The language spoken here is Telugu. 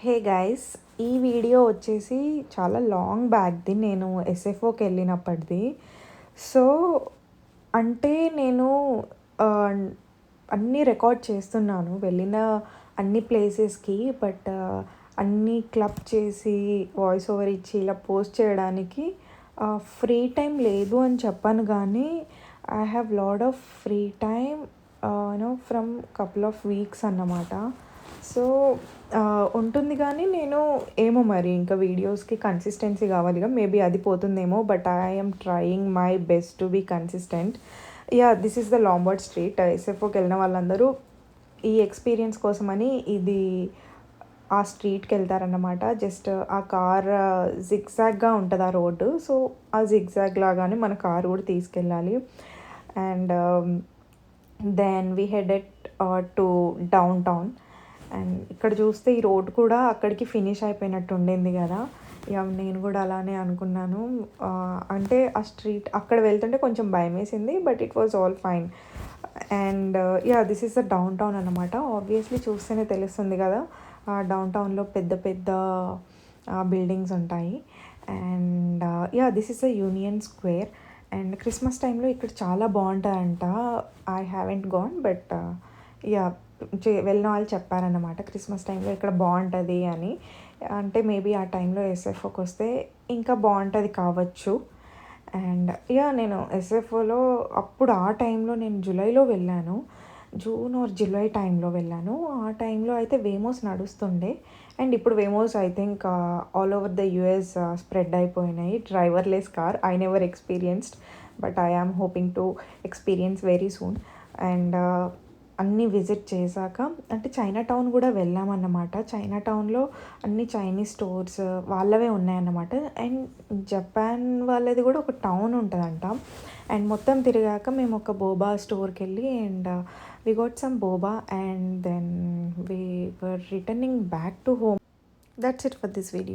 హే గైస్, ఈ వీడియో వచ్చేసి చాలా లాంగ్ బ్యాక్ది, నేను ఎస్ఎఫ్ఓకి వెళ్ళినప్పటిది. సో అంటే నేను ఆ, అన్నీ రికార్డ్ చేస్తున్నాను వెళ్ళిన అన్ని ప్లేసెస్కి. బట్ అన్నీ క్లబ్ చేసి వాయిస్ ఓవర్ ఇచ్చి ఇలా పోస్ట్ చేయడానికి ఫ్రీ టైం లేదు అని చెప్పాను. కానీ I have lot of free time from couple of weeks అన్నమాట. సో ఉంటుంది కానీ నేను ఏమో మరి ఇంకా వీడియోస్కి కన్సిస్టెన్సీ కావాలిగా, మేబీ అది పోతుందేమో. But I'm trying my best to be consistent. This is the Lombard street. ఎస్ఎఫ్ఓకి వెళ్ళిన వాళ్ళందరూ ఈ ఎక్స్పీరియన్స్ కోసమని ఇది ఆ స్ట్రీట్కి వెళ్తారన్నమాట. జస్ట్ ఆ కార్ జిగ్జాగ్గా ఉంటుంది ఆ రోడ్డు. సో ఆ జిగ్జాగ్ లాగానే మన కారు కూడా తీసుకెళ్ళాలి. And then we headed to downtown. And ఇక్కడ చూస్తే ఈ రోడ్ కూడా అక్కడికి ఫినిష్ అయిపోయినట్టు ఉండింది కదా. నేను కూడా అలానే అనుకున్నాను. అంటే ఆ స్ట్రీట్ అక్కడ వెళ్తుంటే కొంచెం భయం వేసింది, but it was all fine. And this is the down town అనమాట. ఆబ్వియస్లీ చూస్తేనే తెలుస్తుంది కదా, డౌన్ టౌన్లో పెద్ద పెద్ద బిల్డింగ్స్ ఉంటాయి. And this is the union square. And Christmas టైంలో ఇక్కడ చాలా బాగుంటాయంట. ఐ హ్యావెంట్ గాన్, బట్ వెళ్ళిన వాళ్ళు చెప్పారన్నమాట క్రిస్మస్ టైంలో ఇక్కడ బాగుంటుంది అని. అంటే మేబీ ఆ టైంలో ఎస్ఎఫ్ఓకి వస్తే ఇంకా బాగుంటుంది కావచ్చు. అండ్ నేను ఎస్ఎఫ్ఓలో అప్పుడు ఆ టైంలో నేను జూలైలో వెళ్ళాను, జూన్ ఆర్ జూలై టైంలో వెళ్ళాను. ఆ టైంలో అయితే వేమోస్ నడుస్తుండే. అండ్ ఇప్పుడు Waymos I think all over the US spread అయిపోయినాయి. Driverless car I never experienced, but I am hoping to experience very soon. And అన్నీ విజిట్ చేశాక అంటే చైనా టౌన్ కూడా వెళ్ళామన్నమాట. చైనా టౌన్లో అన్ని చైనీస్ స్టోర్స్ వాళ్ళవే ఉన్నాయన్నమాట. అండ్ జపాన్ వాళ్ళది కూడా ఒక టౌన్ ఉంటుందంట. అండ్ మొత్తం తిరిగాక మేము ఒక బోబా స్టోర్కి వెళ్ళి and we got some boba and then we were returning back to home. That's it for this video.